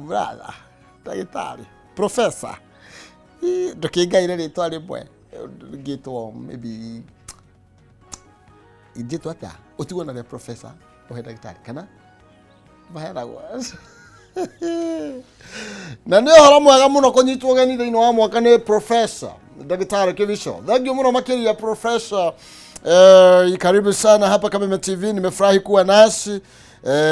brother ndagĩtarĩ professor ndũkĩngaire rĩtwa rĩmwe ngĩtwo maybe ingĩtwo atĩa ũtigwo na rĩa professor ũhe ndagĩtarĩ kana maheragwo na nĩ ũhoro mwega mũno kũnyitwo ũgeni thĩinĩ wa mwaka nĩ professor ndagĩtarĩ Kĩbico. Thengiũ mũno makĩria professor. Karibu sana hapa Kameme TV, nimefurahi kuwa nasi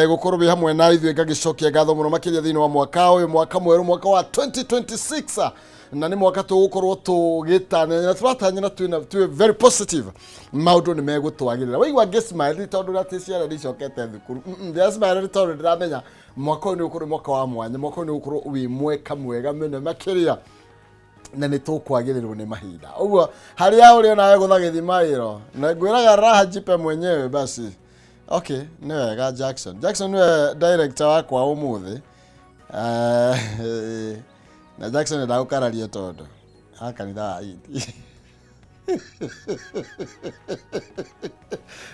gũkorwo hamwe na ithuĩ ngagĩcokia ngatho mũno makĩria thĩinĩ wa mwaka ũyũ, mwaka mwerũ, mwaka wa 2026, na nĩ mwaka tũgũkorwo tũgĩtanya na tũratanya tuwe very positive. Maũndũ nĩ megũtwagĩrĩra. Waigua ngĩsmile tondũ atĩ ciana nĩ icokete thukuru. Ndĩrasmile tondũ ndĩramenya mwaka ũyũ nĩ ũkorwo mwaka wa mwanya, mwaka ũyũ nĩ ũkorwo wĩ mweka mwega mũno makĩria na nĩ tũkwagĩrĩrwo nĩ mahinda. Ũguo harĩa ũrĩ nawe gũtha gĩthima ĩro na ngwĩraga raha jipe mwenyewe basi. Okay, nĩ wega Jackson. Jackson nĩwe director wakwa ũmũthĩ. Na Jackson ndagũkararia tondũ kanitha wa Indi.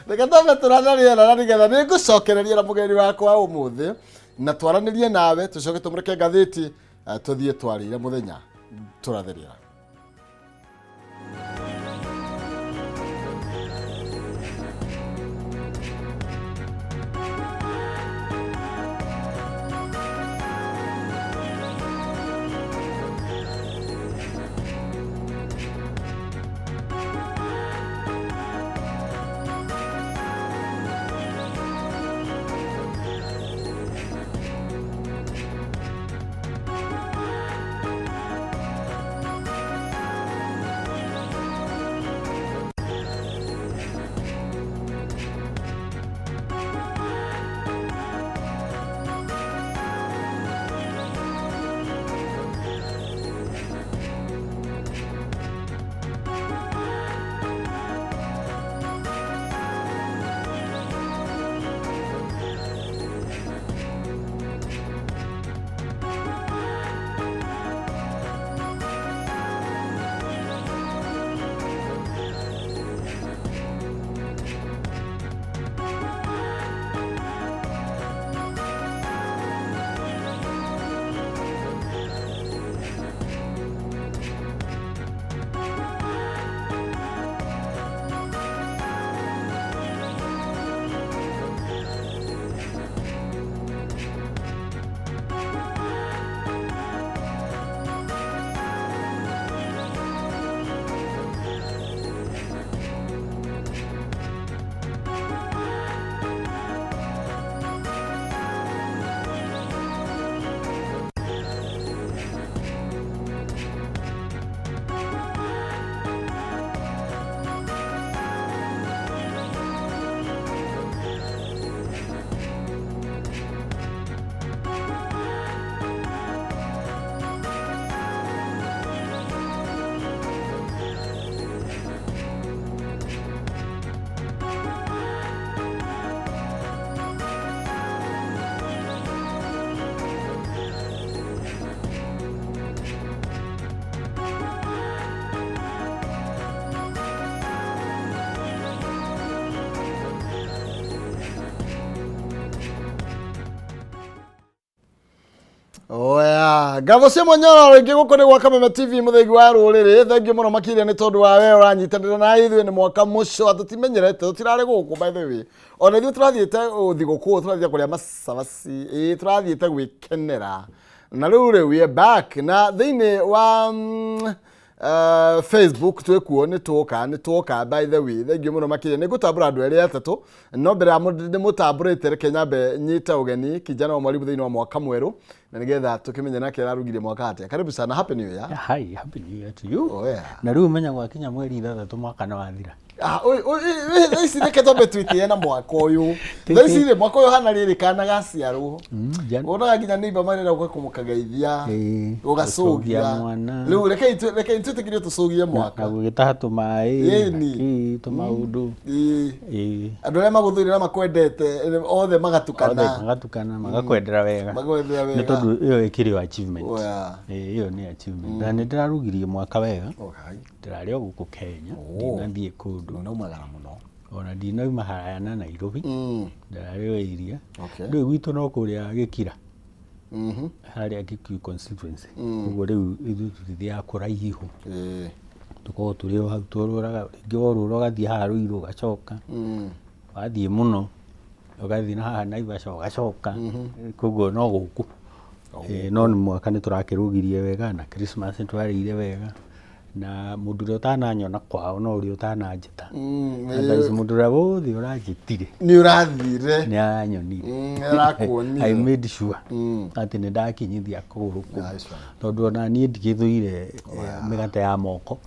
Nĩgetha tũranĩrie na nĩgetha nĩngũcokereria na mũgeni wakwa ũmũthĩ na twaranĩrie nawe tũcoke tũmũreke ngathĩti tũthiĩ twarĩre mũthenya tũratheria. Oya, gavo cia mwanyoro rĩngĩ gũkũ nĩ gwa Kameme TV mũthegi wa rũrĩrĩ. Thengiũ mũno makĩria nĩ tondũ wa we ũranyitanĩra na ithuĩ nĩ mwaka mũco tũtimenyerete tũtirarĩ gũkũ by the way. Ona ithuĩ tũrathiĩte thigũkũ tũrathiĩte kũrĩa macabaci tũrathiĩte gwĩkenera na rĩu we are back na thĩinĩ wa Facebook twekuo nĩ tũoka by the way. Thengiũ mũno makĩria nĩ ngũtambũra andũ erĩ atatũ no mbere ya mũtambũrĩte reke nyambe nyite ũgeni kijana wa mwalimu thĩinĩ wa mwaka mwerũ na nĩgetha tũkĩmenye nake ararugire mwaka atĩa. Karibu sana, happy new year. Hi, happy new year to you. Oh yeah. Na rĩu umenya gwakinya mweri 3 mwaka na wathira. Ici reke tombe tweetie na mwaka ũyũ. Ici rĩ mwaka ũyũ hana rĩrĩ kana gaciarwo. Ona nginya neighbor marera gũka kũmũkagaithia. Ũgacogia. Rĩu reke twĩtĩkĩrie tũcogie mwaka. Na gũgĩtaha tũmaĩ. Tũmaũndũ. Andũ arĩa magũthũire makwendete othe magatukana. Magakwendera wega. Nĩ tondũ ĩyo ĩkĩrĩ achievement. Ĩyo nĩ achievement. Na nĩ ndĩrarugirie mwaka wega. Ndĩrarĩ o gũkũ Kenya. Ndinathiĩ kũndũ. Naumagara mũno. Ona ndinauma haraya na Nairobi. Ndĩrarĩ o iria. Rĩu gwitũ no kũrĩa Gĩkira. harĩa Kikuyu constituency ũguo rĩu ithuĩ tũtithiaga kũraihu tukorwo tũrĩ o hau tũrũraga rĩngĩ worũra ũgathiĩ haha Ruiru ũgacoka wathiĩ mũno ũgathiĩ na haha Naivasha ũgacoka koguo no gũkũ no nĩ mwaka nĩ tũrakĩrũgirie wega na Christmas nĩtwarĩire wega na mũndũ ũrĩa ũtananyona kwao no ũrĩa ũtananjĩta mũndũ ũrĩa wothe ũranjĩtire nĩ ũrathire nĩ aranyonire I made sure atĩ nĩ ndakinyithia kũgũrũ kũu tondũ ona niĩ ndigĩthũire mĩgate ya moko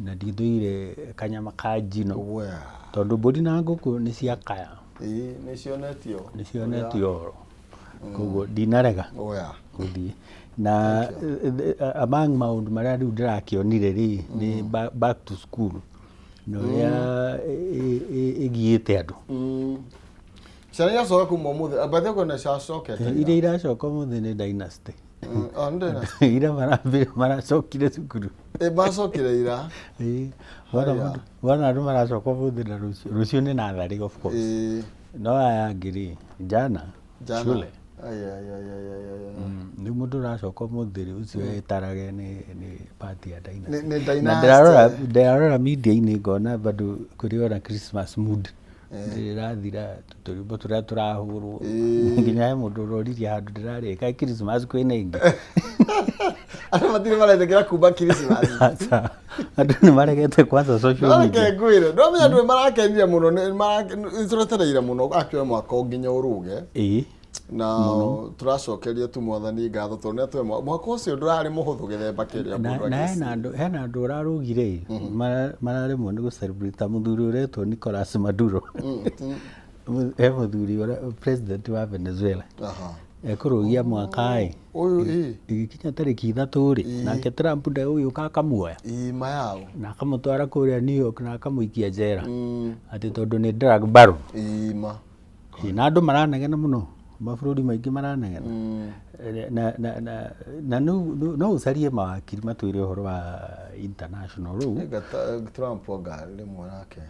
na ndigĩthũire kanyama ka njino tondũ mbũri na ngũkũ nĩ ciakaya nĩ cionetio oro koguo ndinarega gũthiĩ na among maũndũ marĩa rĩu ndĩrakĩonire rĩ nĩ back to school na ũrĩa ĩgiĩte andũ ciana iracoka kuma ũmũthĩ bathe kwona ciacokete iria iracoka ũmũthĩ nĩ dynasty ira maracokire cukuru macokire ira wona andũ maracoka ũmũthĩ na rũciũ nĩ natharĩ of course no aya angĩ rĩ jana shule nĩ mũndũ ũracoka ũmũthĩ rĩ ũcio etarage nĩ party ya dynasty na ndĩrarora media-inĩ ngona bado kũrĩ ona Christmas mood ndĩrathira tũrĩmbo tũrĩa tũrahũrwo nginya he mũndũ ũroririe handũ ndĩrarĩ kaĩ Christmas kwĩna ingĩ andũ matirĩ maretĩkĩra kuma Christmas andũ nĩ maregete kwanza social media ngwĩre no menya andũ marakenire mũno nĩ tũretereire mũno akĩoya mwaka nginya ũruge na tũracokeria tu mwathani ngatho tondũ nĩatwe mwaka ũcio ndũrarĩ mũhũthũ gĩthemba kĩrĩa mũndũ hena andũ ũrarugire mararemwo nĩ gũcelebrate mũthuri ũretwo Nicolas Maduro he mũthuri president wa Venezuela ekũrũgia mwaka igĩkinya tarĩki 3 rĩ nake Trump ndegũgĩũka akamuoya na akamũtwara kũrĩa New York na akamũikia njera atĩ tondũ nĩ drug baron na andũ maranegena mũno mabũrũri maingĩ maranegena na no ũcarie mawakiri matwĩre ũhoro wa international rũu Trump rĩmwe nake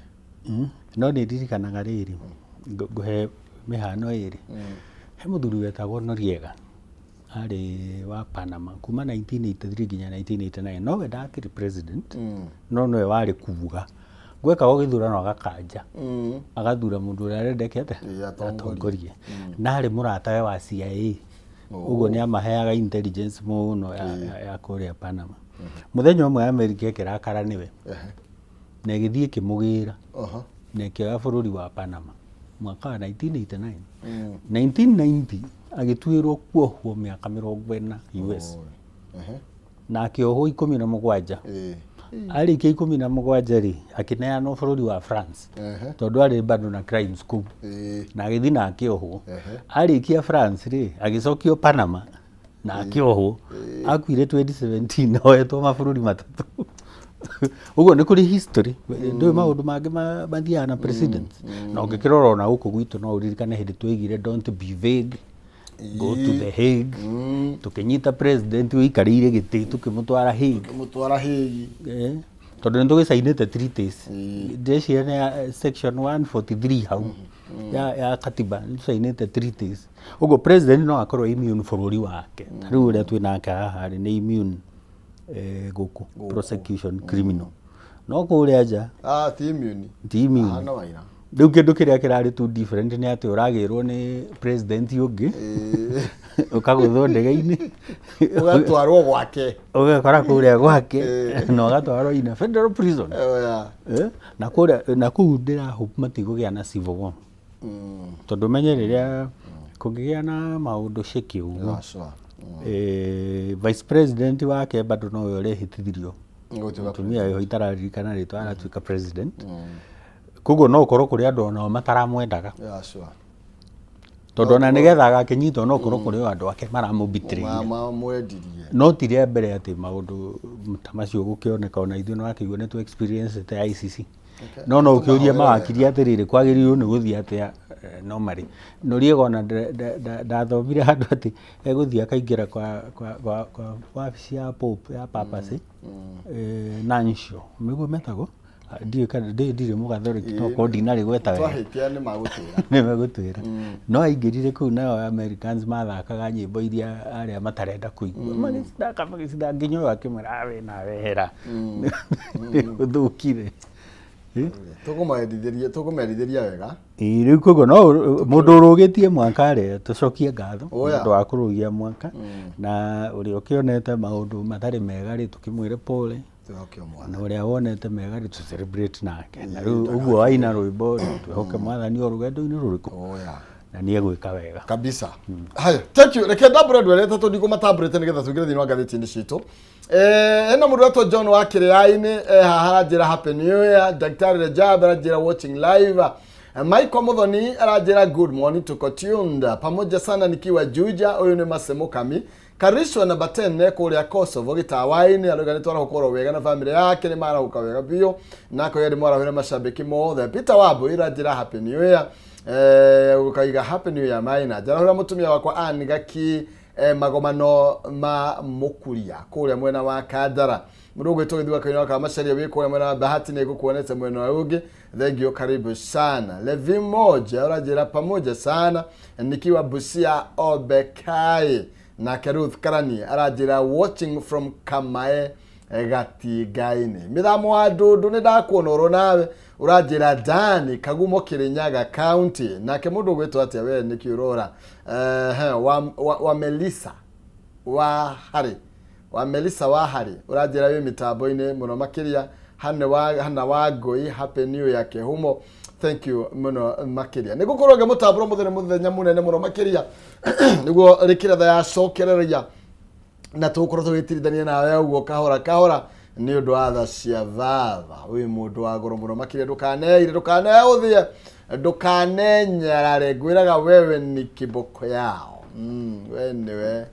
no nĩ ndirikanaga rĩrĩ ngũhe mĩhano ĩrĩ he mũthuri wetagwo Noriega arĩ wa Panama kuma 1983 nginya 1989 nowe ndakĩrĩ president no nowe warĩ kuuga gwekagwo gĩthurano agakanja agathura mũndũ ũrĩa arendekete atongorie na arĩ mũratawe wa CIA ũguo nĩ amaheaga intelligence mũno ya kũrĩa Panama mũthenya ũmwe Amerika ĩkĩrakara nĩwe na ĩgĩthiĩ ĩkĩmũgĩra na ĩkĩoya bũrũri wa Panama mwaka wa 1989 1990 agĩtuĩrwo kuohwo mĩaka 40 US na akĩohwo 17 arĩkia 17 rĩ akĩneanwo bũrũri wa France tondũ arĩ bado na crimes kũu na agĩthiĩ na akĩohwo arĩkia France rĩ agĩcokio Panama na akĩohwo akuire 2017 oetwo mabũrũri matatũ ũguo nĩ kũrĩ history ndũĩ maũndũ mangĩ mathiaga na president na ũngĩkĩrora ona gũkũ gwitũ no ũririkane hĩndĩ twaigire don't be vague go to the Hague tukinyita president ũikarĩire gĩtĩ tukĩmũtwara Hague tondũ nĩ tũgĩcainĩte treaties ndĩciria section 143 hau ya katiba nĩ tũcainĩte treaties ũguo president no akorwo immune bũrũri wake rĩu ũrĩa twĩnake haha nĩ immune gũkũ prosecution criminal no kũrĩa nja ti immune rĩu kĩndũ kĩrĩa kĩrarĩ tu different nĩ atĩ ũragĩrwo nĩ president ũngĩ ũkagũthwo ndege-inĩ ũgatwarwo gwake ũgakora kũrĩa gwake na ũgatwarwo ina federal prison na kũu ndĩrahope matigũgĩa na civil war tondũ menye rĩrĩa kũngĩgĩa na maũndũ ceki ũguo vice president wake bado nowe ũrehĩtithirio mũtumia ũyũ itararirikana rĩtwa aratuĩka president koguo no ũkorwo kũrĩ andũ onao mataramwendaga tondũ ona nĩgetha agakĩnyitwo no ũkorwo kũrĩ andũ ake maramũbitĩrĩria no ti rĩa mbere atĩ maũndũ ta macio gũkĩoneka ona ithuĩ nĩwakĩigua nĩ tũ experience ta ICC no ũkĩũria mawakiri atĩrĩrĩ kwagĩrĩirwo nĩ gũthiĩ atĩa normally Noriega ona ndathomire handũ atĩ egũthiĩ akaingĩra kwa wabici ya Pope ya papacy Nuncio mĩguo metagwo ndiyo kana ndire mugathoreki to ko dinari gweta wega twahitia ni magutira nĩ megũtwĩra no aingĩrire kũu nao Americans mathakaga nyĩmbo iria arĩa matarenda kũigua magĩcithaka nginya ũyũ akĩmwĩra we nawe hera ũthũkire tũkũmerithĩria wega rĩu koguo no mũndũ ũrũgĩtie mwaka rĩ tũcokie ngatho ũndũ wa kũrũgia mwaka na ũrĩa ũkĩonete maũndũ matarĩ mega rĩ tũkĩmwĩre pole na ũrĩa wonete mega rĩ tũ celebrate nake na rĩu ũguo waina rwĩmbo twĩhoke mwathani o rũgendo-inĩ rũrĩkũ na nĩ egwĩka wega kabisa. Haya, thank you. Reke ndambure ndwele tatu ndiko matabrete nĩgetha tũingĩre thĩinĩ wa ngathĩti-inĩ citũ. Ena mũndũ wetwo John wa Kĩrĩainĩ haha aranjĩra happy new year. Daktari Rajab aranjĩra watching live. Michael Muthoni aranjĩra good morning tuko tuned pamoja sana nikiwa Juja. Huyu ni Masemo Kami Karishwa na Batene kũrĩa Kosovo gĩtawa-inĩ arauga nĩ twara gũkorwo wega na family yake nĩ marahuka wega biũ nako yari mwarahũra macambĩki mothe. Peter Wambui aranjĩra happy new year. Ukaiga happy new year maina jarahura mutumia wakwa Anne Gaki magomano ma mukuria kuria mwena wa Kandara mundu gwitwo githuka kaino ka macaria wi kuria mwena wa Bahati ni gukuonete mwena wa ungi thengio karibu sana. Levi moja urajira pamoja sana nikiwa Busia Obekai na Keruth Karani arajira watching from Kamae Gatigaini mithamo wa ndundu ni ndakuonoro nawe urajira Dani Kagumo Kirinyaga County nake mundu gwitwo atia we niki urora wa Melissa wa Hari urajira we mitambo-ini muno makiria hana wa Ngoi happy new year Kehumo thank you muno makiria nigukorwo mutambo muthenya munene muno makiria niguo rikiratha ya cokereria na tukorwo tugitiritania nawe uguo kahora ni undu wa tha cia vava wi mundu wa goro muno makiria ndukaneire ndukanenyarare ngwiraga wewe ni kiboko yao we niwe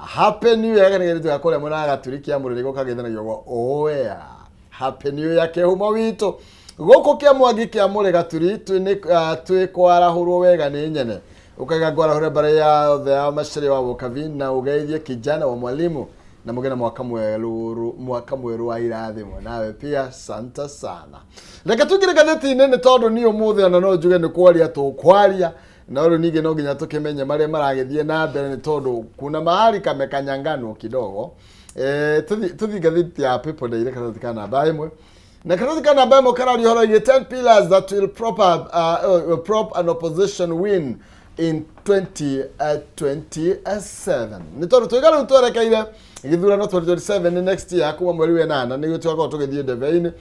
happy new year kana gĩtũ gakũrĩa mwena wa Gatũrĩkia mũrĩrĩ gũkagĩthanagio happy new year Kĩhumo witũ gũkũ kĩa Mwangi kĩa mũrĩ Gatũri twĩkwarahũrwo wega nĩ nyene ukaiga ngwarahũre bara ya the macari wa Bokavi na ugeithie kijana wa mwalimu na mugena mwaka mweru wa irathimo nawe pia santa sana. Reke tugire gatheti-inĩ nĩ tondũ ni ũmũthĩ ona no njuge nĩ kwaria tũkwaria na ũrũ ningĩ no nginya tũkĩmenye marĩa maragĩthiĩ na mbere nĩ tondũ kuna mahali kamekanyangano kidogo. Tuthi gatheti ya People Daily gatheti ka namba 1 na gatheti ka namba 1 karari horo 10 pillars that will prop an opposition win in 2027 ni tondu twigaru twerekeire githurano 2027 next year kuma mweri wa 8 ni gutwako tugithie ndebe-ini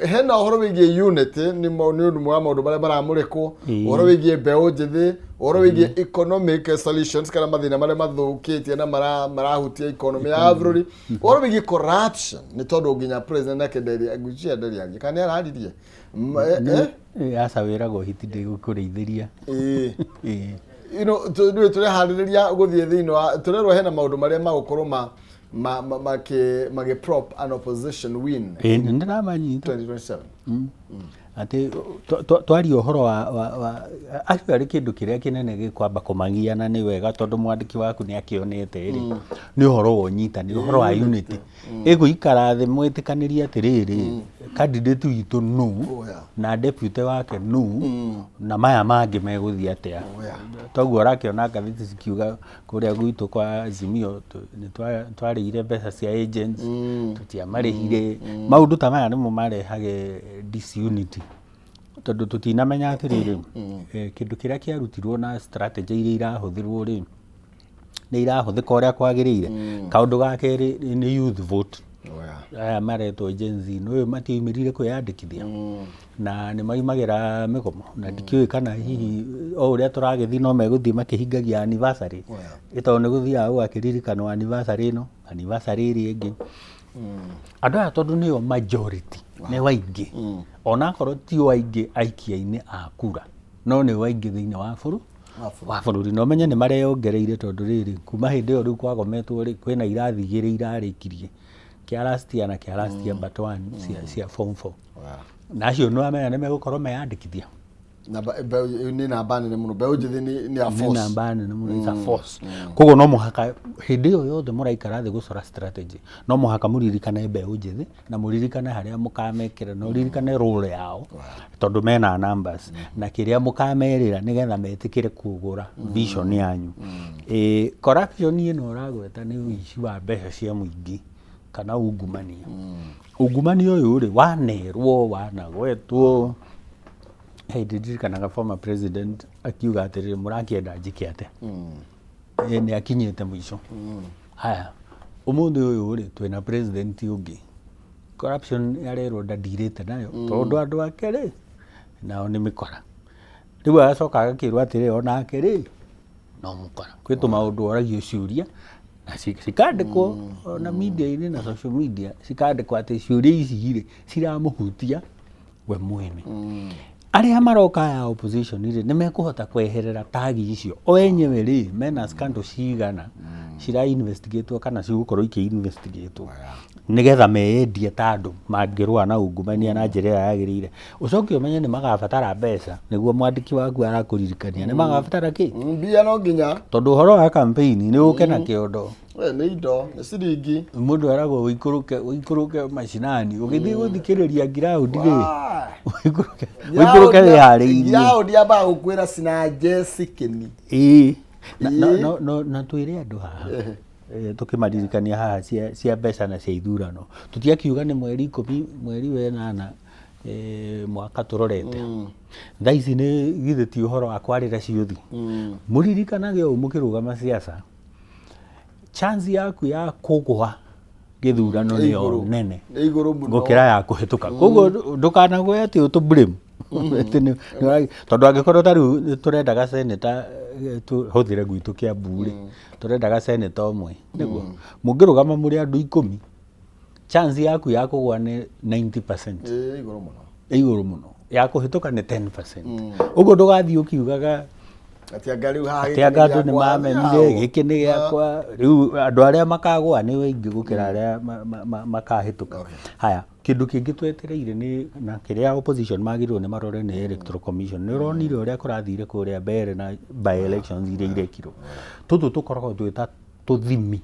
hena horo wigie unity ni undu mwa maundu baria baramurikwo horo wigie mbeu njithi horo wigie economic solutions kana mathina maria mathukitie na marahutia economy ya bururi horo wigie corruption ni tondu nginya president akenderia agucia nderia kana araririe asa wirago hiti ndigukureithiria tũrĩ harĩrĩria gũthiĩ thĩinĩ wa tũrerwo hena maũndũ marĩa magũkorwo prop an opposition win in 2027 ati twaria ũhoro wa acio arĩ kĩndũ kĩrĩa kĩnene gĩkwamba kũmangiana nĩ wega tondũ mwandĩki waku nĩ akĩonete rĩ nĩ ũhoro wa ũnyitani ũhoro wa unity ĩgũikara thĩ mwĩtĩkanĩrie atĩrĩrĩ candidate witũ nu na deputy wake nu na maya mangĩ megũthiĩ atĩa toguo ũrakĩona ngathĩti cikiuga kũrĩa gwitũ kwa Azimio nĩ twarĩire mbeca cia agents tũtiamarĩhire maũndũ ta maya nĩmo marehage disunity tondũ tũtinamenya atĩrĩrĩ kĩndũ kĩrĩa kĩarutirwo na strategy iria irahũthĩrwo rĩ nĩ irahũthĩka ũrĩa kwagĩrĩire. Kaũndũ ga kerĩ nĩ youth vote aya maretwo Gen Z no matiumirire kwĩyandĩkithia na nĩ maimagĩra mĩgomo na ndikĩũĩ kana hihi o ũrĩa tũragĩthiĩ no megũthiĩ makĩhingagia anniversary tondũ nĩ gũthiaga gũgakĩririkanwo anniversary ĩno anniversary ĩrĩa ĩngĩ andũ aya tondũ nĩo majority nĩ waingĩ onakorwo ti waingĩ aikia-inĩ a kura no nĩ waingĩ thĩinĩ wa bũrũri no menye nĩ mareyongereire tondũ rĩrĩ kuma hĩndĩ ĩyo rĩu kwagometwo rĩ kwĩna irathi igĩrĩ irarĩkirie kĩa last year na kĩa last year but one cia form 4 na acio no amenya nĩ megũkorwo meyandĩkithia na ni namba nene muno mbeũ njĩthĩ ni a force, ni namba nene muno, is a force. Koguo no muhaka hindi yo yothe muraikara thĩ gucora strategy, no muhaka muririkane mbeũ njĩthĩ na muririkane haria mukamekira, no ririkane role yao tondu mena numbers na kiria mukamerira nigetha metikire kugura vision yanyu. Corruption ino uragweta ni uici wa mbeca cia muingi kana ungumania. Ungumania uyu ri wanerwo wanagwetwo. Ndiririkanaga former president akiuga atiriri murakienda njike ate ni akinyite mwisho. Haya, umuthi uyu ri twina president ungi corruption yarero ndadirite nayo tondu andu ake ri nao ni mikora. Riu agacoka agakirwo atiri onake ri no mukora. Kwitu maundu oragio ciuria na cikandikwo na media-ini na social media, cikandikwo ati ciuria ici ri ciramuhutia we mwene. Aria maroka ya opposition ri ni mekuhota kweherera tagi icio o enyewe ri mena scandal cigana cira investigatwo kana cigukorwo iki investigatwo nigetha meendie tandu mangirwa na ungumania na njira yagirire. Ucoke umenye ni magabatara mbeca niguo mwandiki waku arakuririkania ni magabatara ki mbia no nginya tondu uhoro wa campaign ni uke na kiondo ni indo ni ciringi mundu aragwo wikuruke macinani ugithii guthikiriria ground ri wikuruke ri hari yao ndiamba gukwira sina Jessica na twire andu haha tukimaririkania haha cia mbeca na cia ithurano tutiakiuga ni mweri 10 mweri wa 8 mwaka turorete thaa ici ni githiti uhoro wa kwarira ciuthi muririkanage umukirugama siasa chance yaku ya kugwa githurano ni nene iguru muno gukira ya kuhituka. Koguo ndukanagwe ati utu blame tondu angikorwo tari turendaga senator tuhuthire gwitu kia mburi turendaga senator omwe niguo mungirugama muri andu 10 chance yaku ya kugwa ni 90%. Iguru muno ya kuhituka ni 10%. Uguo ndugathii ukiugaga atianga andu ni mamenire giki ni giakwa riu andu aria makagwa ni wengi gukira aria makahituka. Haya, kindu kingi twetereire ni na kiria opposition magirwo ni marore ni electoral commission ni ronire uria kurathire kuria mbere na by elections iria irekirwo tutu tukoragwo twita tuthimi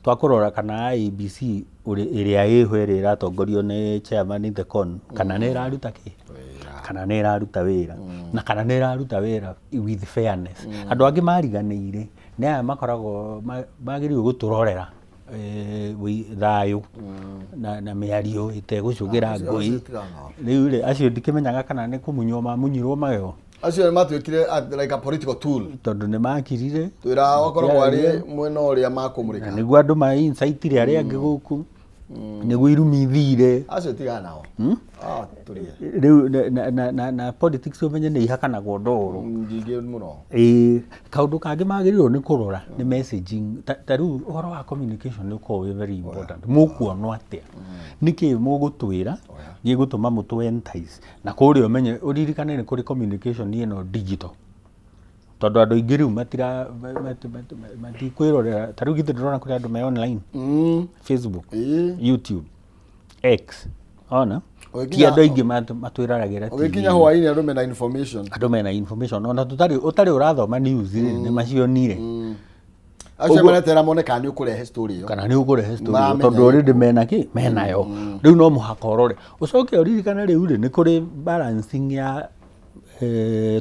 twakurora kana IEBC iria ihwere iratongorio ni chairman the con kana ni iraruta ki kana ni iraruta wira na kana ni iraruta wira with fairness. Andu angi mariganire ni aya makoragwo magiriwe guturorera thayu na miario itegucugira ngui riu ri acio ndikimenyaga kana ni kumunywo mamunyirwo magego acio ni matwikire like a political tool tondu ni makirire twira wakorwo ari mwena uria makumurika niguo andu ma insight ri aria angi guku niguo irumithire acio tigana nao turie riu na politics umenye ni ihakanagwo ndoro njingi muno kaundu kangi magirirwo ni kurora ni messaging tariu uhoro wa communication ni ko very important mukuonwo atia niki mugutwira gigutuma mutwe entice na kuri umenye uririkane ni kuri communication ino digital tondu andu aingi riu matikwirorera tariu githe ndirona kuri andu me online Facebook YouTube X ona ti andu aingi matwiraragira ti ugikinya hwaini andu mena information ona utari urathoma news ni macionire acio maretera mone kana ni ukurehe story yo kana ni ukurehe story tondu already menayo riu no muhaka orore ucoke uririkana riu ni kuri balancing ya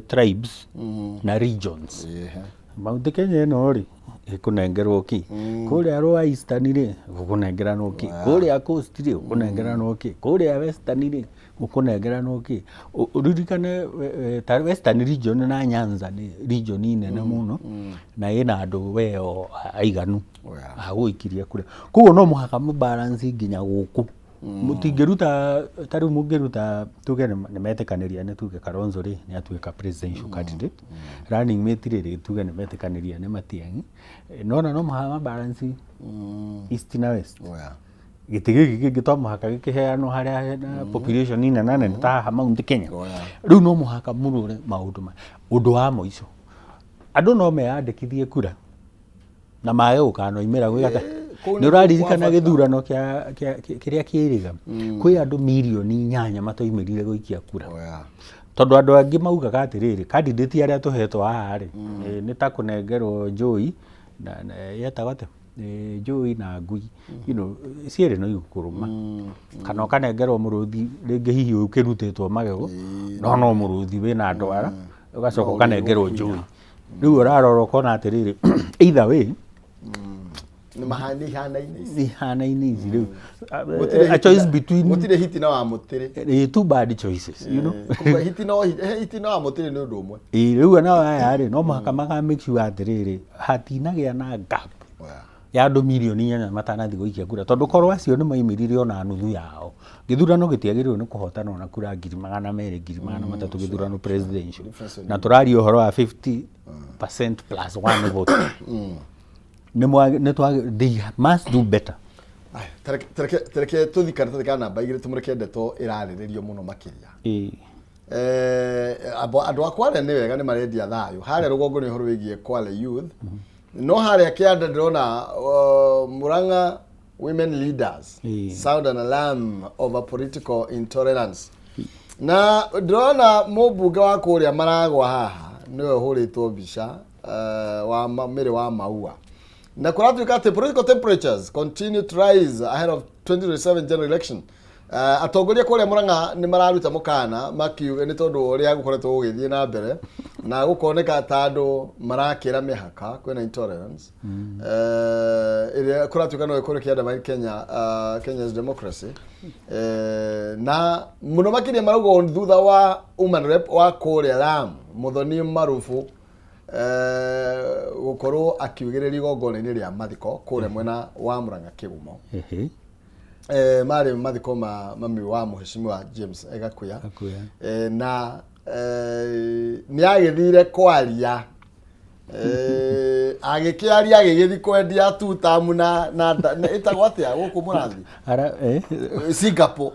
tribes na regions. Mount Kenya no ri ikunengerwo ki kuria rwa eastern ri gukunengeranwo ki kuria coast ri gukunengeranwo ki kuria western ri gukunengeranwo ki uririkane western region na Nyanza ni region nene muno na ina andu weo aiganu aguikiria kuria koguo no muhaka mu balance nginya guku mutingeruta tari mungeruta tuge ni metekaniria ni tuge Kalonzo ri ni atuika presidential candidate running mate ri tuge ni metekaniria ni Matiang'i no mahama balance east na west gitigi gitwa muhaka gikiheano haria na population nina nane ta ha Mount Kenya riu no muhaka murure maundu ma undu wa moico andu no meyandikithie kura na maye ukano imera gwika ni uraririkana githurano kiria kiiriga kwi andu milioni 8 matoimirire guikia kura tondu andu angi maugaga atiriri candidate aria tuhetwo haha ri ni ta kunengerwo Joy na yetagwo ate Joy na Ngui ciere no igukuruma kana kanengerwo muruthi ringi hihi ukirutitwo magego no muruthi wina ndwara ugacoka kanengerwo Joy riu urarora ukona atiriri either way ni mahani hana-ini ici riu a choice between gutire hiti na wa mutire two bad choices hiti na wa mutire ni undu umwe riu na aya ri no mahaka maga make sure atiriri hatinagia na gap ya andu milioni 4 matanathi guikia kura tondu korwo acio ni maimirire ona nuthu yao githurano gitiagirwo ni kuhotana ona kura 200,000 200,300 githurano presidential na turari uhoro wa 50% plus one vote they must do better. Tereke tuthikana namba igire tumureke ndeto irariririo muno makiria andu akwa ni wega ni marendia thayo haria rugongo ni horo wigie Kwale Youth no haria kianda ndirona Murang'a women leaders sound an alarm over political intolerance na ndirona mubunge wa kuria maragwa haha niwe huritwo mbica wa mere wa Maua na kuratuika ati political temperatures continue to rise ahead of 2027 general election. Atongoria kuria Murang'a ni mararuta mukana makiuga ni tondu uria gukoretwo gugithie na mbere na gukoneka ta andu marakira mihaka kwena intolerance iria kuratuika no ikore kianda mai Kenya Kenya's democracy na muno makiria marauga thutha wa woman rep wa kuria Lamu Muthoni Marufu gukorwo akiugiriri gongona-ini ria mathiko kure mwena wa Murang'a Kigumo mari mathiko mami wa muheshimiwa James Egakuya na ni agithire kwaria agikiaria agigithi kwendia tutam na itagwo atia guku murathi ara Singapore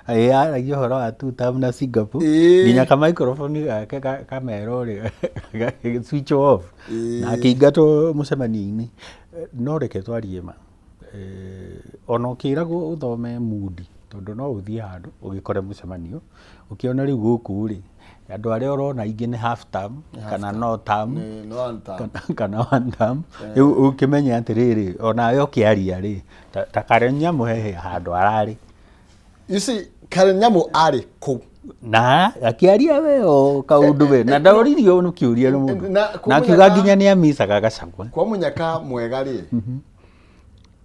aragia horo wa tutam na Singapore nginya ka microphone gake kamera uri switch off na akiingatwo mucemani-ini no reke twarie ma ona ukiragwo uthome mood tondu no uthie handu ugikore mucemanio ukiona riu guku ri andu aria urona ingi ni half term kana no term kana one term ukimenya atiriri ona yo kiaria ri ta Karen Nyamu hehe handu arari you see Karen Nyamu ari ku na akiaria we o kaundu we na ndoririo no kiuria no mundu na kiuga nginya ni amicaga gacagwa kwa munyaka mwega ri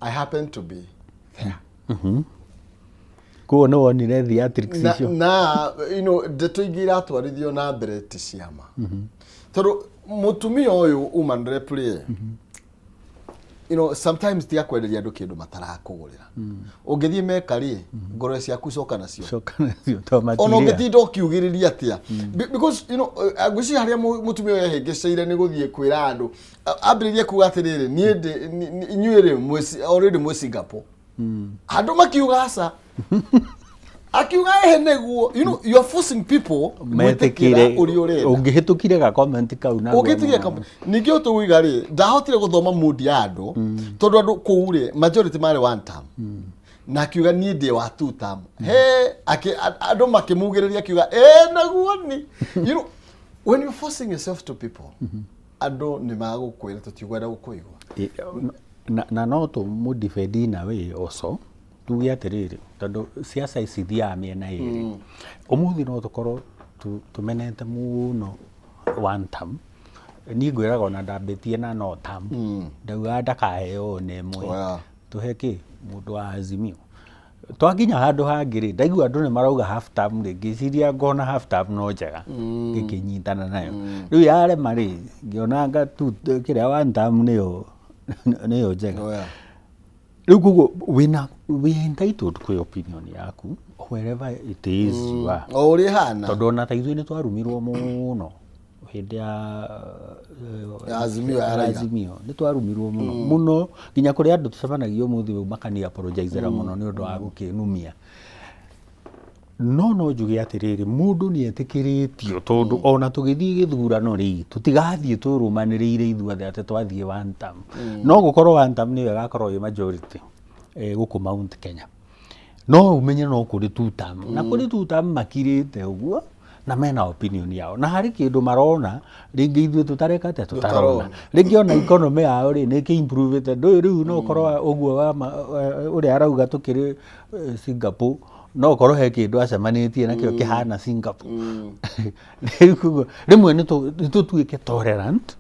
I happen to be there ko no wonire theatrics icio na ndeto ingira atwarithio na mbere ti ciama tondu mutumia uyu woman rep sometimes ti akwenderia andu kindu matarakugurira ungithie mekari ngoro ciaku coka nacio to matire ono ngitindo kiugiriria atia because agwici haria mutumia uyu ehingiceire ni guthie kwira andu ambiririe kuga atiriri ni inyuire already mwe Singapore andu makiuga aca akiuga eheneguo you are forcing people metekire ungihitukire ga comment kau na ungitukire comment ningi utuiga ri ndahotire guthoma mood ya andu tondu andu kuure majority mari one term na akiuga ni ndi wa two term andu makimugiriria akiuga naguo ni when you forcing yourself to people andu ni magukwira tutiugwenda gukuigwa na no to mu defend na we also tuge atiriri tondu siasa icithia miena iri umuthi no tukorwo tumenete muno one term ni ngwiraga ona ndambitie na no term ndauga ndakaheo ne mwe tuheki mundu wa Azimio twakinya handu hangiri ndaigua andu ni marauga half term ngiciria ngona half term no njega ngikinyitana nayo riu yare mari ngionanga tu kiria one term niyo njega riu kugo we entitled kwi opinion yaku wherever it is you are uri hana tondu ona ta ithuĩ nĩ twarumirwo mũno hĩndĩ ya Azimio nĩ twarumirwo mũno nginya kũrĩ andũ tũcemanagia ũmũthĩ wau makani apologizera mũno nĩ ũndũ wa gũkĩnumia no njuge atiriri mundu ni etikĩrĩtio tondu ona tũgĩthiĩ gĩthurano rĩ tũtigathiĩ tũrũmanĩrĩire ithuothe atĩ twathiĩ one term no gũkorwo one term nĩyo ĩgakorwo ĩ majority gũkũ Mount Kenya no umenye no kũrĩ two term na kũrĩ two term makirĩte ũguo na mena opinion yao na hari kindu marona ringi ithuĩ tutareka ate tutarona ringi ona economy yao ri nĩ improve ndu riu no korwa uguo wa uria arauga tukiri Singapore no korwo he kindu acemanitie nakio kihana Singapore rimwe ni tutuike tolerant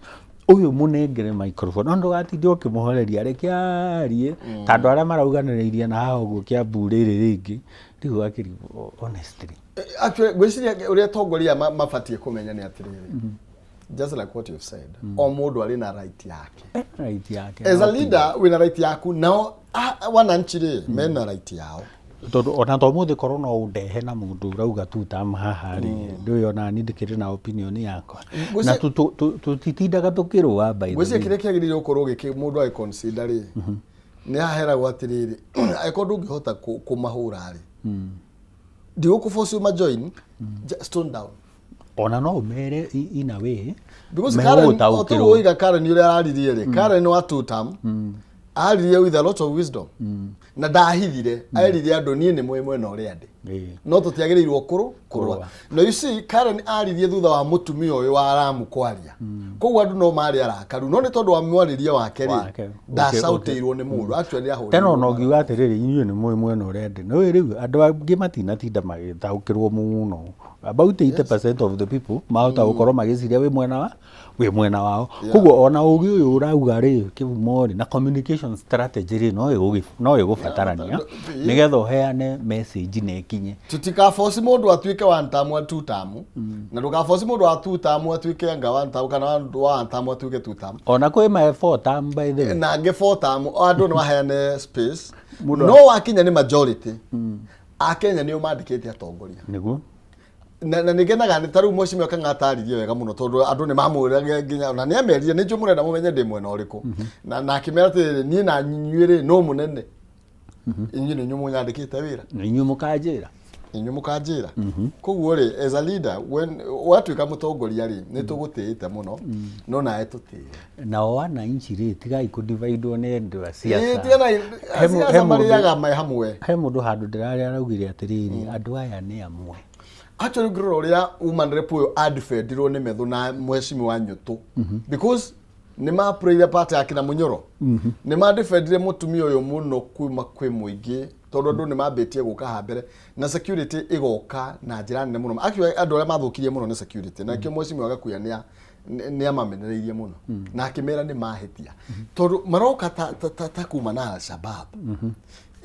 uyu munengere microphone ndo gatinde ukimuhoreria reke arie tandu aria marauganiriria na haha uguo Kiambu riri ringi riu akiri honestly actually gwiciria uria tongoria mabatie kumenya ni atiriri just like what you've said o mundu ari na right yake as a leader wina right yaku now wananchire mena right yao tondu ona to muthi korwo no undehe na mundu urauga tu tam haha ri ndu ona ni ndikire na opinion yakwa na tutitindaga tukirwa by the way gwiciria kire kiagirire ukorwo giki mundu ai consider ri ni ahera gwatiriri aiko ndungihota kumahura ri ndigukuforce ma join stone down ona no mere in a way because Karen otuiga Karen yule araririe ri Karen wa two term aririe with a lot of wisdom na ndahithire aririe andu nie ni mwemwe na uri andi no tutiagirirwo kurwa no you see Karen aririe thutha wa mutumia uyu wa Aramu kwaria koguo andu no mari arakaru no ni tondu wa mwaririe wake ri ndacautirwo ni mundu actually ahuri teno no ngiuga atiriri inyuĩ ni mwemwe na uri andi no riu andu angi matinatinda magitaukirwo muno about 80% of the people mahota gukorwo magiciria wi mwena wao koguo ona ugi uyu urauga ri kibumori na communication strategy ri no igubatarania nigetha uheane message ne kinye tutika force mundu atuike one term or two term na nduka force mundu wa two term atuike anga one term kana one term atuike two term ona kwi ma four term by the way na nge four term andu no maheane space no wakinya ni majority a Kenya ni umandikite atongoria niguo na nigenaga ni taru mweshimio kangataririe wega muno tondu andu ni mamurage nginya na ni amerie ni njumurenda mumenye ndi mwena uriku na akimera ati ni na nyuire no munene inyu ni nyumu nyandikite wira ni nyumu kajira koguo ri as a leader when watuika mutongoria ri ni tugutiite muno no nae tutii na wana inchi ri tigai ku divide one ndu siasa he mariaga mai hamwe he mundu handu ndirari araugire atiriri andu aya ni amwe actually ngoro uria umanire puyo adfedirwo ni methu na mweshimi wa nyutu because ni ma prayer party akina Munyoro ni ma defendire mutumia uyu muno kuma kwi muingi tondu ndu ni mabetie guka hambere na security igoka na njira nene muno actually andu aria mathukirie muno ni security na kio mweshimi wagakuya ni amamenereirie muno na akimera ni mahitia tondu maroka ta kuma na Al-Shabaab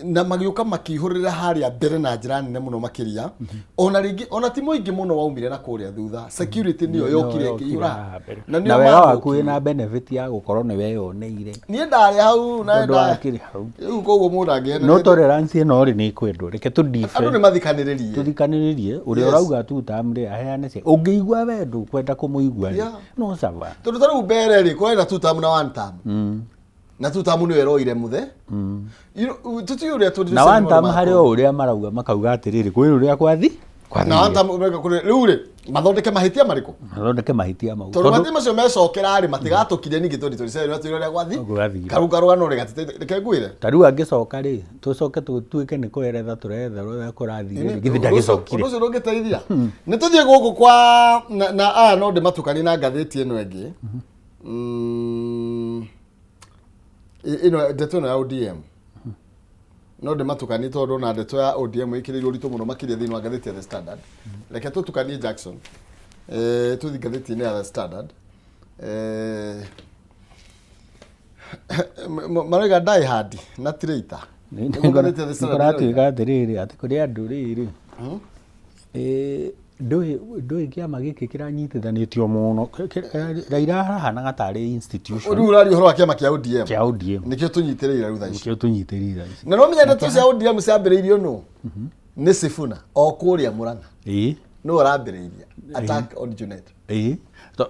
na magiuka makihurira haria mbere na njira nene muno makiria ona ringi ona ti muingi muno waumire na kuria thutha security niyo yokire kiura na wewe waku na benefit ya gukorwo ni we yoneire nie ndari hau na ndakiri hau riu koguo mundu angiene no tolerance no ri ni kwendo reke tu different andu ni mathikaniririe uria urauga tu tamri aheane cia ungiigua wendo kwenda kumuigua no sava tondu taru mbere ri kwenda tu tam na one time na tu tamu ni eroire muthe tuti uria tu na one time hari uria marauga makauga atiriri kwi uria kwathi na one time umeka kuri riu ri mathondeke mahitia mariku mau tondu mathi macio mecokera ri matigatukire ningi tondu turisere na tuiria kwathi karugano ri gatite ngwire tariu angicoka ri tucoke tutuike ni kueretha turetha kurathi githi ndagicokire ucio ndungiteithia ni tuthie guku kwa na no ndimatukani na ngatheti eno engi ino ndeto na ODM no ndimatukani tondu na ndeto ya ODM ikiririo ritu muno makiria thini wa ngatheti ya The Standard reke tutukanie Jackson tuthi ngatheti ya The Standard marega die hard na traitor ngatheti ya The Standard tuika atiriri ati kuri andu riri ndui kiama giki kiranyitithanitio muno Raila hahanaga tari institution uri urari horo kiama kia ODM nikio tunyitiriira rutha ici na no menya ndeto cia ODM ciambiriirio no ni Sifuna o kuria Murang'a no arambiriiria attack on Junet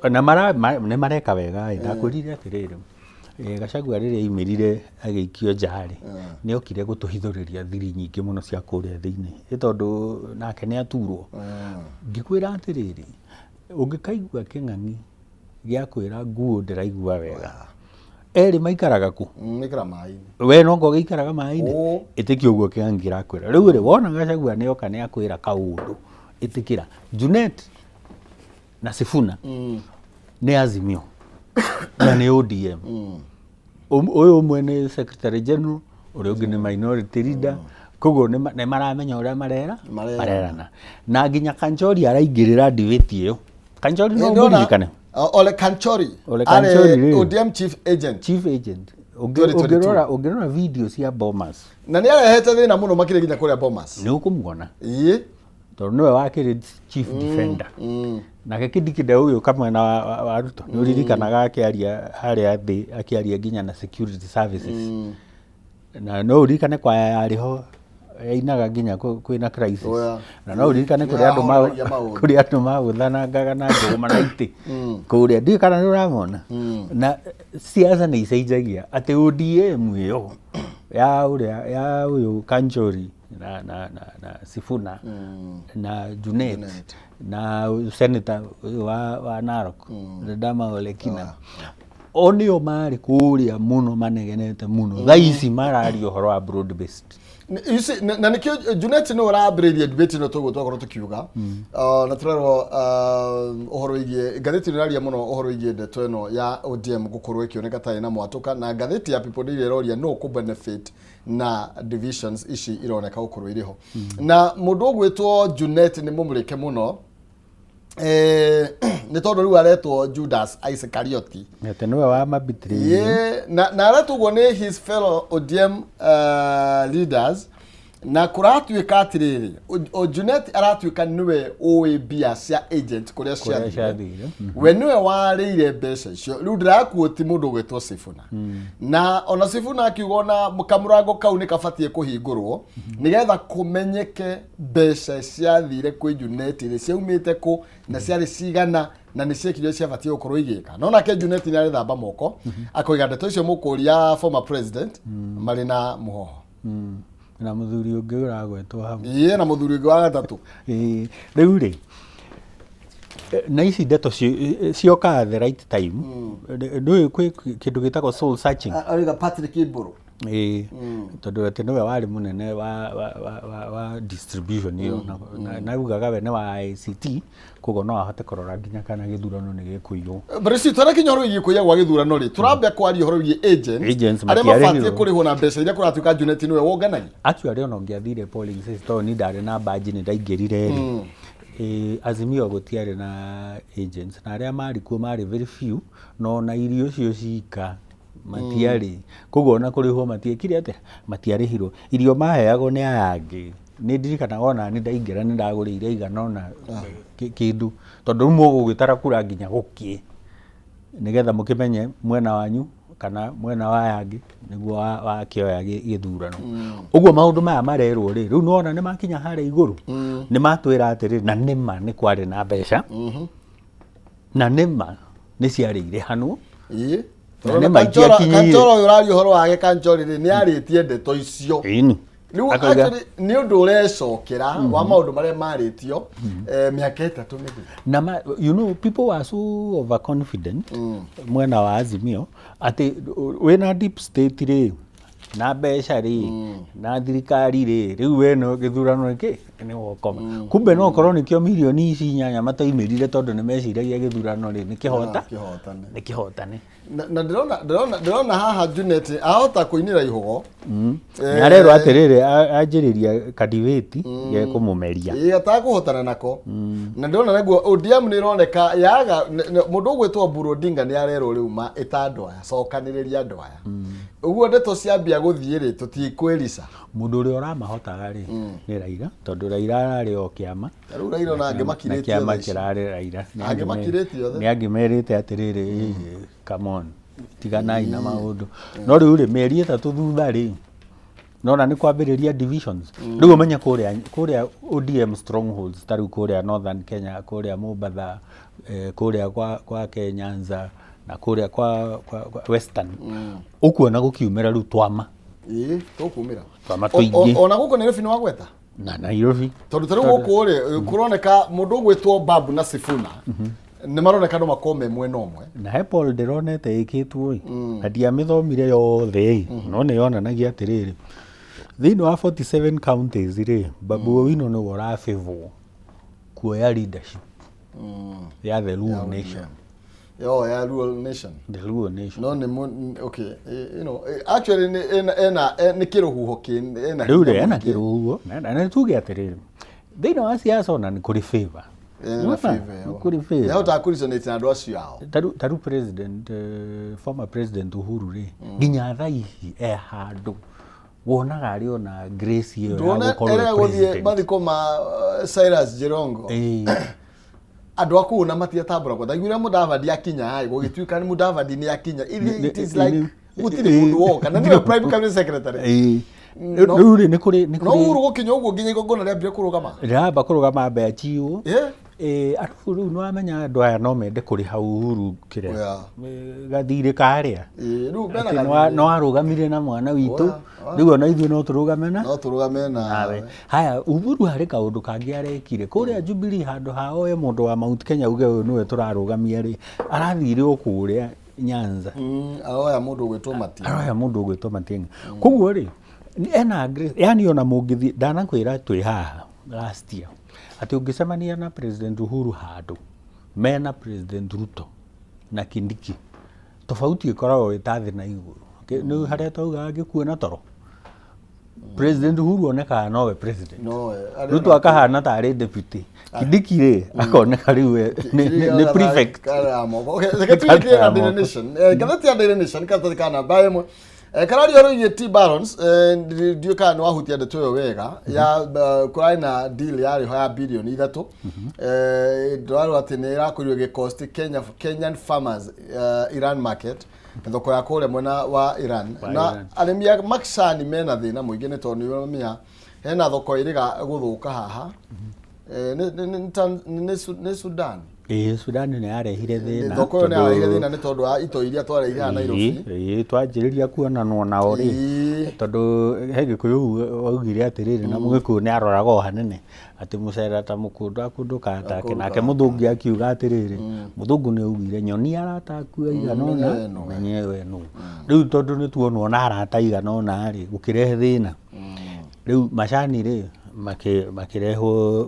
na ne mareka wega ndakwirire atiriri Gachagua riria imirire ageikio njari ni okire gutuhithuriria thiri nyingi muno cia kuria thiini tondu nake ni aturwo ngikwira atiriri ungikaigua king'ang'i gia kwira nguo ndiraigua wega eri maikaraga ku mikara mai we no ngo gikaraga mai-ini itikio guo king'ang'i rakwira riu ri wona Gachagua ni oka ni akwira kaundu itikira Junet na Sifuna nĩ Azimio na nĩ ODM. Ũyũ ũmwe nĩ Secretary General, ũrĩa ũngĩ nĩ Minority Leader, koguo nĩ maramenya ũrĩa marerana. Na nginya Kanchori araingĩrĩra debate ĩyo. Kanchori no mũririkane? Ole Kanchori ODM chief agent. Ũngĩrora video cia Bomas. Na nĩ arehete thĩna mũno makĩria nginya kũrĩa Bomas. Nĩ ũkũmuona. Tondũ nĩwe wakĩrĩ chief defender. Nake Kidikide ũyũ kamwena wa Ruto nĩ ũririkanaga akĩaria harĩa thĩ akĩaria nginya na security services. Na no ũririkane kwa yarĩho yainaga nginya kwĩna crisis. Na no ũririkane kũrĩa andũ magũthanangaga na ngũma na itĩ. Kũrĩa ndiũ kana nĩ ũramona. Na siasa nĩ icenjagia atĩ ODM ĩyo ya ũyũ Kanchori na Sifuna na Junet na senator wa Narok Dama Ole Kina o nĩo marĩ kũrĩa mũno manegenete mũno thaa ici mararia ũhoro wa broad based. You see, na nikio Junet no ũrambĩrĩria debate no tũgũkorwo tũkiuga na tũrerwo ũhoro wĩgiĩ ngathĩti nĩraria mũno ũhoro wĩgiĩ ndeto ĩno ya ODM gũkorwo ĩkĩoneka ta ĩna mwatũka na ngathĩti ya People Daily ĩroria no kũ benefit na divisions ici ironeka gũkorwo irĩ ho. Na mũndũ ũgwĩtwo Junet nĩ mũmũrĩke mũno nĩ tondũ rĩu aretwo Judas Iscariot. Nĩte nĩwe wa mabitri. Na aretwo nĩ his fellow ODM leaders na kũratuĩka atĩrĩrĩ Junet aratuĩka nĩwe ũĩ mbia cia agent kũrĩa ciathire. We nĩwe warĩire mbeca icio. Rĩu ndĩrakuoti mũndũ ũgwĩtwo Sifuna. Na ona Sifuna akiuga na kamũrango kau nĩ kabatie kũhingũrwo nĩgetha kũmenyeke mbeca ciathire kwĩ Junet iria ciaumĩte kũ na ciarĩ cigana na nĩ ciekire ciabatie gũkorwo igĩka. No nake Junet nĩ arethamba moko akoiga ndeto icio mũkũria former president marĩ na mũhoho. Na mũthuri ũngĩ ũragwetwo hau. Na mũthuri ũngĩ wa gatatũ. Rĩu rĩ na ici ndeto ciokaga the right time. Ndũĩ kwĩ kĩndũ gĩtagwo soul searching. Oiga Patrick Iburu. Tondũ atĩ nĩwe warĩ mũnene wa distribution ĩyo na ugaga we nĩ wa ICT koguo no ahote kũrora nginya kana gĩthurano nĩ gĩkũiywo. Barisi tũrakinya ũhoro wĩgiĩ kũiya gwa gĩthurano rĩ turambia kwaria ũhoro wĩgiĩ agents arĩa mabatie kũrĩhwo na mbeca iria kũratuĩka Junet nĩwe wonganagia. Actually ona ũngĩathire polling place tondũ nĩ ndarĩ na badge nĩ ndaingĩrire rĩ Azimio gũtiarĩ na agents na arĩa marĩ kuo marĩ very few no na irio cio cika matiarĩ koguo na kũrĩhwo matiekire atĩa matiarĩhirwo irio maheagwo nĩ aya angĩ. Nĩ ndirikanaga ona nĩ ndaingĩra nĩ ndagũrĩire igana ona kĩndũ tondũ mũgũgĩtara kura nginya gũkĩ nĩgetha mũkĩmenye mwena wanyu kana mwena wa aya angĩ nĩguo wakĩoya gĩthurano. Ũguo maũndũ maya marerwo rĩ rĩu nĩwona nĩ makinya harĩa igũrũ nĩ matwĩra atĩrĩ na nĩma nĩ kwarĩ na mbeca na nĩma nĩ ciarĩ irehanwo. Kanchoro ũyũ ũraria ũhoro wake Kanchori nĩ arĩtie ndeto icio. Rĩu nĩ ũndũ ũrecokera wa maũndũ marĩa marĩtio mĩaka ĩtatũ mĩthiru. Na you know people were so overconfident mwena wa Azimio atĩ wĩna deep state rĩ na mbeca rĩ na thirikari rĩ rĩu we no gĩthurano gĩkĩ nĩ wokoma. Kumbe no korwo nĩkĩo milioni ici 8 matoimĩrire tondũ nĩ meciragia gĩthurano rĩ nĩ kĩhotane. Na ndĩrona haha Junet ahota kũinĩra ihogo. Arerwo atĩrĩrĩ anjĩrĩria kadiveti ya kũmũmeria. Atakũhotana nako. Na ndĩrona naguo ODM nĩ ĩroneka yaga mũndũ ũgwĩtwo Oburu Odinga nĩ arerwo rĩu ma ĩtandũ aya cokanĩrĩria andũ aya. Ũguo ndeto ciambia gũthiĩ rĩ tũtikwĩrica. Mũndũ ũrĩa ũramahotaga rĩ nĩ Raila tondũ Raila ararĩ o kĩama. Rĩu Raila ona angĩmakirĩtio kĩama kĩrarĩ Raila. Nĩ angĩmerĩte atĩrĩrĩ come on tiganai na maũndũ. No rĩu rĩ mĩeri ĩtatũ thutha rĩ nona nĩ kwambĩrĩria divisions. Rĩu ũmenye kũrĩa ODM strongholds ta rĩu kũrĩa Northern Kenya kũrĩa Mombasa kũrĩa kwa Nyanza na kũrĩa kwa Western ũkuona gũkiumĩra rĩu twama. Tũkumĩra twama tũingĩ ona gũkũ Nairobi nĩ wagweta na Nairobi tondũ tarĩu gũkũ rĩ kũroneka mũndũ ũgwĩtwo Babu na Sifuna nĩ maroneka no makome mwena ũmwe na he Paul ndĩronete ĩkĩtwo na ndiamĩthomire yothe no nĩ yonanagia atĩrĩrĩ thĩinĩ wa 47 counties rĩ Babu Owino nĩ ũrafavor kuoya leadership ya the Luo nation. Ya Luo nation. The Luo nation. No ni okay, you know, actually ni kiruhuho ena. Riu ena kiruhuho na tuge atiriri. Thĩinĩ wa siasa ona nĩ kũrĩ favor. Na favor. Kũrĩ favor. Ya utakurisonate na andũ acio ao. Taru president, former president Uhuru ri nginya thaa ici handũ wonaga ari ona grace iyo ya gukorwo president. Mathiko ma Cyrus Jirongo. Andũ aku na matiatambura kwa thaigura Mudavadi akinya ai gũgĩtuĩka ni Mudavadi ni akinya. It is like gũtirĩ mũndũ woka na nĩwe prime cabinet secretary. Riu ri nĩ kũrĩ no Uhuru gũkinya ũguo nginya igongona rĩambire kũrũgama. Rĩamba kũrũgama mbere chiu. Andũ rĩu no amenya andũ aya no mende kũrĩ hau Uhuru kĩrĩa gathirĩ karĩa. Rĩu bena no arũgamire na mwana witũ. Rĩu ona ithuĩ no tũrũgame nawe. Haya Uhuru harĩ kaũndũ kangĩ arekire kũrĩa Jubilee handũ hao mũndũ wa Mount Kenya uge ũyũ nĩwe tũrarũgamia rĩ arathire kũrĩa Nyanza. Aroya mũndũ ũgwĩtwo Matiang'i. Koguo rĩ ena grace, yani ona mũngĩthiĩ ndanakwĩra twĩ haha last year atĩ ũngĩcemania na President Uhuru handũ mena President Ruto na Kindiki tofauti ĩkoragwo ĩtathĩ na igũrũ. Nĩ harĩa tauga angĩkuona toro President Uhuru onekaga nowe president, Ruto akahana tarĩ deputy, Kindiki rĩ akoneka rĩu nĩ prefect. Okay, secretary ya Daily Nation kana bae karari oro yeti Barons ndio kana wahutia ndeto yo wega ya kuraina deal yari ya bilioni 3 ndwaro ati ni irakurio ge cost Kenyan farmers Iran market thoko ya kule mwena wa Iran na aremia makshani mena thina muingi ni toni yo mia hena thoko iriga guthuka haha ni Sudan. Sudan nĩ yarehire thĩna. Thoko yo nĩ yarehire thĩna nĩ tondũ wa ito iria twarehire ha Nairobi. Twanjĩrĩria kuonanwo nao rĩ tondũ he Gĩkũyũ waugire atĩrĩrĩ na Mũgĩkũyũ nĩ aroraga o hanene atĩ mũcera ta mũkũndũ akũndũka take nake mũthũngĩ akiuga atĩrĩrĩ mũthũngũ nĩ augire nyoni aratakua igana ũna menyewe nũ. Rĩu tondũ nĩ tuonwo na arata igana ũna rĩ gũkĩrehe thĩna. Rĩu macani rĩ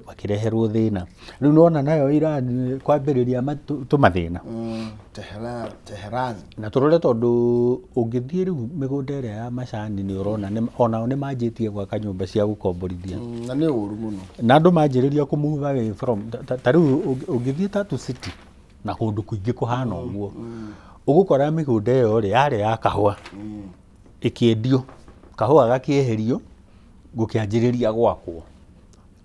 makireherwo thĩna. Rĩu nona nayo Iran kwambĩrĩria tũmathĩna. Tehran. Na tũrore tondũ ũngĩthiĩ rĩu mĩgũnda ĩrĩa ya macani nĩ ũrona onao nĩ manjĩtie gwaka nyũmba cia gũkomborithia. Na nĩ ũru mũno. Na andũ manjĩrĩria kũmove away from ta rĩu ũngĩthiĩ Tatu City na kũndũ kũingĩ kũhana ũguo ũgũkora mĩgũnda ĩyo rĩ yarĩ ya kahũa ĩkĩendio kahũa gakĩeherio gũkĩanjĩrĩria gwakwo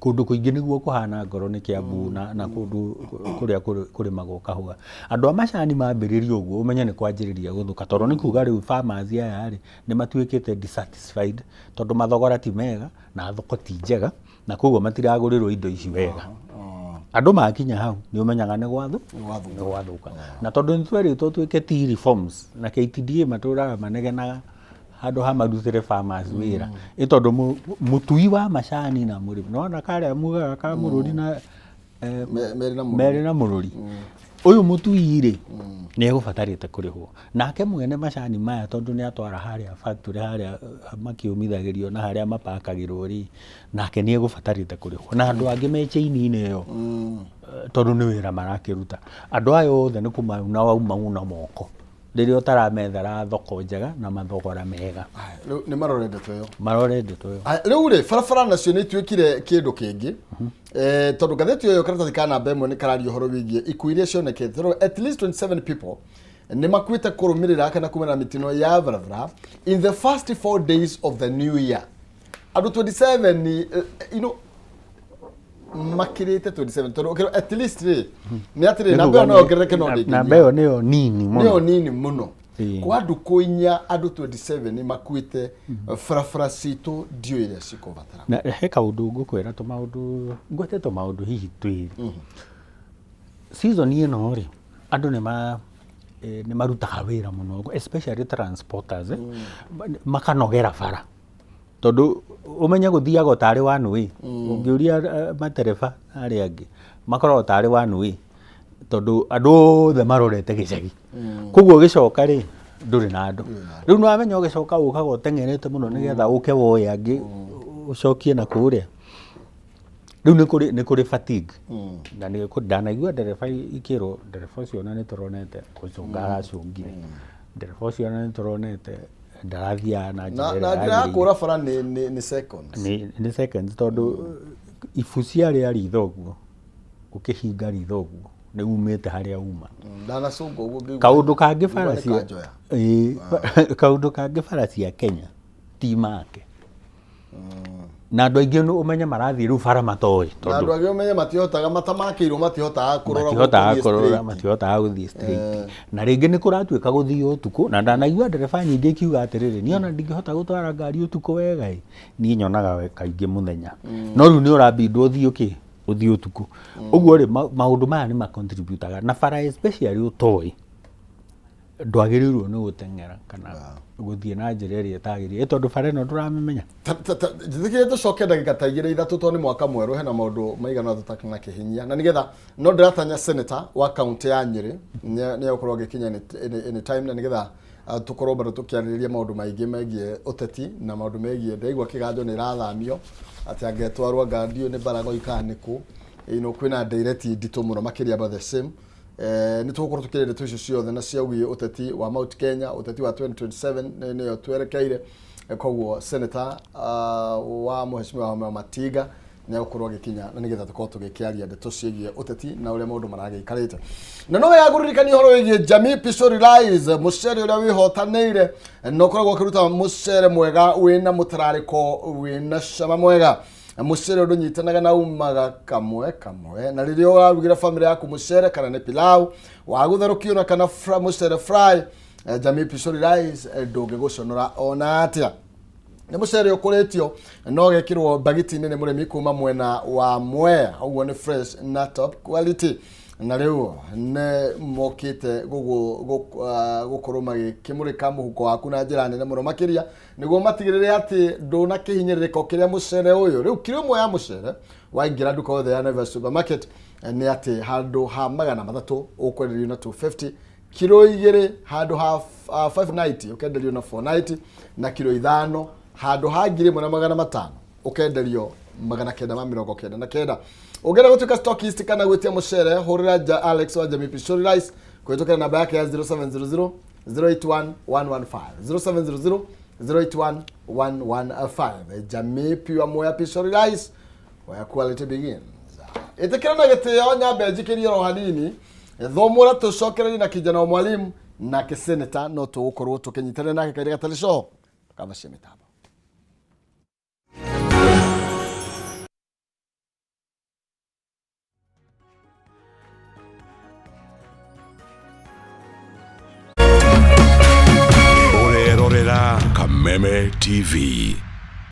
kũndũ kũingĩ nĩguo kũhana ngoro nĩ Kiambu na kũndũ kũrĩa kũrĩmagwo kahũa. Andũ a macani mambĩrĩria ũguo ũmenye nĩ kwanjĩrĩria gũthũka tondũ nĩ kuga rĩu farmers aya rĩ nĩ matuĩkĩte dissatisfied tondũ mathogora ti mega na thoko ti njega na koguo matiragũrĩrwo indo ici wega. Andũ makinya hau nĩ ũmenyaga nĩ gwathũka. Na tondũ nĩ twerĩtwo twĩke tea reforms na KTDA matũraga manegenaga handũ ha marutĩre farmers wĩra. Tondũ mũtui wa macani na mũrĩmi nona karĩa mugaga ka mũrũri na Meri na mũrũri ũyũ mũtui rĩ nĩ egũbatarĩte kũrĩhwo nake mwene macani maya tondũ nĩ atwara harĩa factory harĩa makĩũmithagĩrio na harĩa mapakagĩrwo rĩ nake nĩ egũbatarĩte kũrĩhwo na andũ angĩ me chain-inĩ ĩyo tondũ nĩ wĩra marakĩruta. Andũ aya othe nĩ kũmauna wauma moko rĩrĩa ũtaramethera thoko njega na mathogora mega. Nĩ marore ndeto ĩyo. Rĩu rĩ barabara nacio nĩ ituĩkire kĩndũ kĩngĩ tondũ ngathĩti ĩyo karatathi ka namba ĩmwe nĩ kararia ũhoro wĩgiĩ ikuũ iria cionekete tondũ at least 27 people nĩ makuĩte kũrũmĩrĩra kana kumana na mĩtino ya barabara in the first 4 days of the new year. Andũ 27 you know makirite 27 tondũ at least nĩ atĩrĩ namba ĩyo no yongerereke no ndĩngĩ. Namba ĩyo nĩyo nini mũno. Kwa andũ kũinya andũ 27 nĩ makuĩte barabara citũ ndiũ iria cikũbatara. Na he kaũndũ ngũkwĩra tũmaũndũ ngwete tũmaũndũ hihi twĩrĩ. Season ĩno rĩ andũ nĩ marutaga wĩra mũno especially transporters makanogera bara tondũ ũmenye gũthiaga ũtarĩ one way. Ũngĩũria matereba arĩa angĩ makoragwo tarĩ one way tondũ andũ othe marorete gĩcagi. Koguo gĩcoka rĩ ndũrĩ na andũ. Rĩu no amenya ũgĩcoka ũkaga ũtengerete mũno nĩgetha ũke woye angĩ ũcokie na kũrĩa. riu nä kå rä fatigue na nä ndanaigua ndereba ikiro ndereba ucio ona nä tå ronete gå cånga aracångire ndereba ucio ona nä tå ronete ndarathiaga na njĩra ya kũra bara nĩ seconds nĩ seconds tondũ ibu ciarĩ a ritho ũguo ũkĩhinga ritho ũguo nĩ umĩte harĩa uma kaũndũ kangĩ bara cia Kenya ti make na andũ aingĩ ũmenye marathiĩ rĩu bara matoĩ na andũ aingĩ ũmenye matihotaga matamakĩirwo matihotaga matihotaga gũthiĩ straight na rĩngĩ nĩ kũratuĩka gũthiĩ ũtukũ na ndanaigua ndereba nyingĩ ikiuga atĩrĩrĩ niĩ ona ndingĩhota gũtwara ngari ũtukũ wega niĩ nyonaga kaingĩ mũthenya no rĩu nĩ ũrambindwo ũthiĩ ũtukũ ũguo rĩ maũndũ maya nĩ macontributaga na bara especially ũtoĩ ndwagĩrĩirwo nĩ gũteng'era kana gũthiĩ na njĩra ĩrĩa ĩtagĩrĩire tondũ bara ĩno ndũramĩmenya. Njĩthikĩrĩrie tũcoke ndagĩka ta igĩrĩ ithatũ tondũ nĩ mwaka mwerũ hena maũndũ maigana tũtakĩhinyia na nĩgetha no ndĩratanya senator wa kaunti ya Nyĩrĩ nĩ egũkorwo agĩkinya anytime na nĩgetha tũkorwo bado tũkĩarĩrĩria maũndũ maingĩ megiĩ ũteti na maũndũ megiĩ ndaigua kĩganjo nĩ irathamio atĩ angetwarwo Gadio nĩ Barago ikanĩkũ kwĩna ndeireti nditũ mũno makĩria about the same nĩ tũgũkorwo tũkĩrĩrĩria tũicio ciothe na ciaugie ũteti wa Mount Kenya ũteti wa 2027 nĩyo twerekeire koguo senator wa Mheshimiwa Matiga nĩ egũkorwo agĩkinya na nĩgetha tũkorwo tũgĩkĩaria ndeto ciĩgiĩ ũteti na ũrĩa maũndũ maragĩikarĩte na no wega gũririkania ũhoro wĩgiĩ Jamii Pishori Rise mũcere ũrĩa wĩhotanĩire na ũkoragwo ũkĩruta mũcere mwega wĩna mũtararĩko wĩna cama mwega mũcere ũndũ nyitanaga na umaga kamwe na rĩrĩa ũrarugira family yaku mũcere kana nĩ pilau wagũtherũkio na kana mũcere fry Jamii Pishori Rise ndũngĩgũconora ona atĩa nĩ mũcere ũkũrĩtio no gekĩrwo bagiti-inĩ nĩ mũrĩmi kuma mwena wa Mwea ũguo nĩ fresh na top quality na rĩu nĩ mokĩte gũkorwo magĩkĩmũrĩka mũhuko waku na njĩra nene mũno makĩria nĩguo matigĩrĩre atĩ ndũnakĩhinyĩrĩrĩka ũkĩrĩa mũcere ũyũ rĩu kiro ĩmwe ya mũcere waingĩra nduka yothe ya Naivas supermarket nĩ atĩ handũ ha 300 ũkwenderio na 250 kiro 2 handũ ha 590 ũkenderio na 490 na kiro 5 handũ ha 1,500 ũkenderio 999 ũngĩenda gũtuĩka stockist kana gwĩtia mũcere hũrĩra Alex wa Jamii Pishori Rice kũhĩtũkĩra namba yake ya 0700 081 115 0700 081 115 Jamii Pure Mwea Pishori Rice where quality begins. Ĩtĩkĩra na gĩtĩo nyambe njikĩrie ro hanini thomũra tũcokererie na kijana wa mwalimu na kĩseneta no tũgũkorwo tũkĩnyitanĩra nake kairĩ gatarĩ show kama cia mĩtambo. Kameme TV.